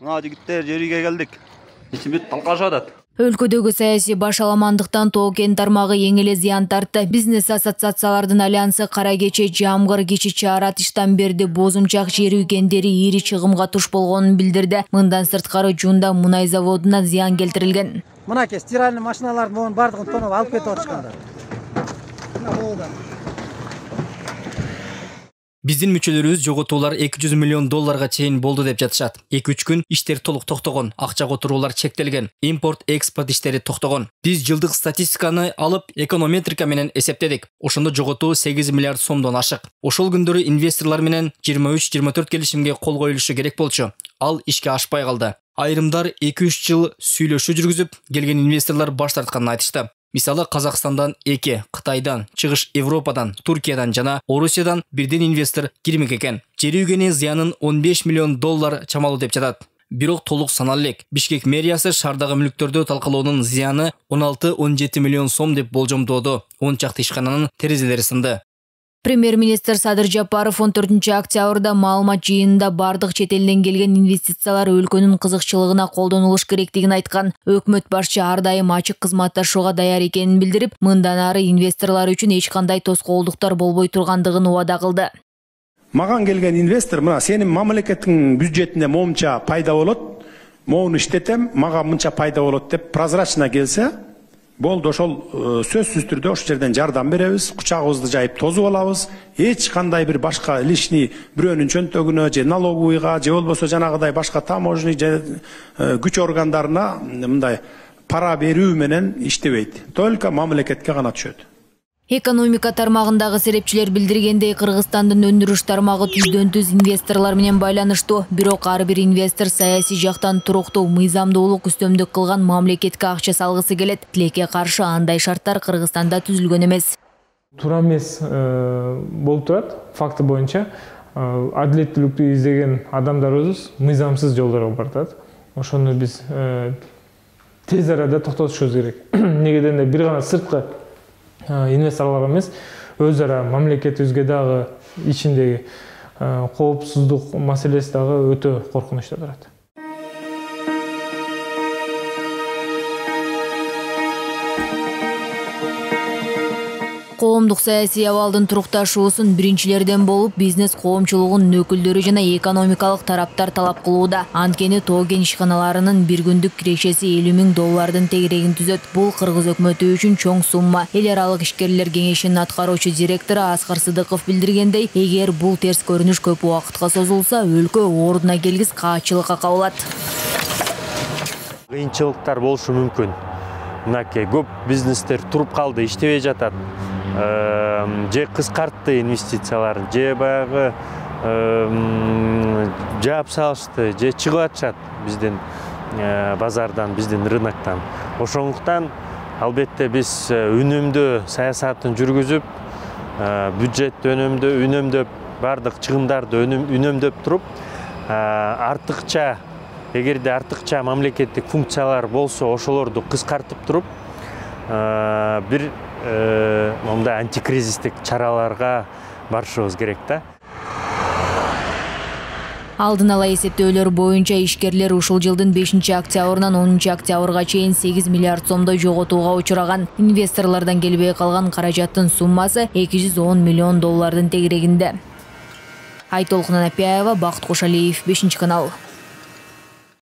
Жигиттер жерге келдик. İçimiz talqaşып атат. Өлкөдөгү саясий башаламандыктан Тоо кен тармагы эң эле зыян тартты. Бизнес ассоциациялардын альянсы кара кече жамгыр кичи чааратыштан берди бозумчак жер үйгендери ири чыгымга туш болгонун билдирди. Мындан сырткары Жунда мунай заводуна зыян келтирилген. Мынакей стиральный машиналардын могун бардыгын тоноп алып кетип атышкандар. Биздин мүчөлөрүбүз жоготуулар $200 миллион чейин болду деп жатышат. 2-3 күн иштер толук токтогон, акча которуулар чектелген, импорт экспорт иштери токтогон. Биз жылдык статистиканы алып, эконометрика менен эсептедик. Ошондо жоготуу $8 миллиард сомдон ашык. Ошол күндөрү инвесторлор менен 23-24 келишимге кол коюлушу керек болчу. Ал ишке ашпай калды. Айрымдар 2-3 жыл сүйлөшүү жүргүзүп, келген инвесторлор баш тартканын айтышты. Мисалы Казакстандан 2, Кытайдан, Чыгыш Европадан, Туркиядан жана Орусиядан бирден инвестор кирмек экен. Жер үйгөнү зыянын $15 миллион чамалуу деп жатат. Бирок толук саналуу элек. Бишкек мэриясы шаардагы мүлктөрдү талкалоонун зыяны 16-17 миллион сом деп болжомдоодо. 10 чакты ишкананын терезелери сынды. Премьер-министр Садыр Жапаров 14 октябрда маалымат жыйынында бардык чет элден келген инвестициялар өлкөнүн кызыкчылыгына колдонулуш керектигин айткан. Өкмөт башчы ар дайым ачык кызматташууга даяр экенин билдирип, мындан ары инвесторлор үчүн эч кандай тоскоолдуктар болбой тургандыгын убада кылды. Маган келген инвестор мына сенин мамлекеттин бюджетине момунча пайда болот, моуну иштетем, мага мынча пайда болот деп прозрачно келсе, болду ошол сөзсүз түрдө ошол жерден жардам беребиз, кучагыбызды жайып тозуп алабыз. Эч кандай бир башка лишний бирөөнүн чөнтөгүнө же налоговыйга же болбосо жанагыдай башка таможенный же күч органдарына мындай пара берүү менен иштебейт. Только мамлекетке гана түшөт. Экономика тармагындагы серепчилер билдиргендей, Кыргызстандын өндүрүш тармагы түздөн-түз инвесторлор менен байланыштуу. Бирок ар бир инвестор саясий жактан туруктуу, мыйзамдуулук үстөмдүк кылган мамлекетке акча салгысы келет. Тилекке каршы андай шарттар Кыргызстанда түзүлгөн эмес. Туура эмес болуп турат. Факты боюнча адилеттүүлүктү издеген адамдарыбыз мыйзамсыз жолдорго баратат. Ошону биз тез арада токтотушубуз керек. Неге дегенде бир гана сырткы инвесторлар эмес, өз ара мамлекетибизге дагы ичиндеги коопсуздук маселеси дагы өтө коркунучта турат. Коомдук саясий абалдын турукташуусун биринчилерден болуп бизнес коомчулугунун өкүлдөрү жана экономикалык тараптар талап кылууда. Анткени Тоо кен ишканаларынын бир күндүк кирешеси $50 000 тегерегин түзөт. Бул кыргыз өкмөтү үчүн чоң сумма. Эл аралык ишкерлер кеңешинин аткаруучу директору Аскар Сыдыков билдиргендей, эгер бул терс көрүнүш көп убакытка созулса, өлкө ордуна келгис каатчылыкка кабылат. Кыйынчылыктар болушу мүмкүн. Мынакей көп бизнестер туруп калды, иштебей жатат. Же кыскартты инвестицияларын, же баягы жаап салышты, же чыгып атышат биздин базардан, биздин рыноктан. Ошондуктан албетте биз үнөмдөө саясатын жүргүзүп, бюджетти үнөмдөп, бардык чыгымдарды үнөмдөп туруп, артыкча, эгерде артыкча мамлекеттик функциялар болсо, ошолорду кыскартып туруп, бир мындай антикризистик чараларга барышыбыз керек да. Алдын ала эсептөөлөр боюнча ишкерлер ушул жылдын 5 октябрынан 10 октябрга чейин $8 миллиард сомдой жоготууга учураган. Инвесторлордон келбей калган каражаттын суммасы $210 миллион тегерегинде. Айтолкун Анапияева, Бакыт Кошалиев, 5 канал.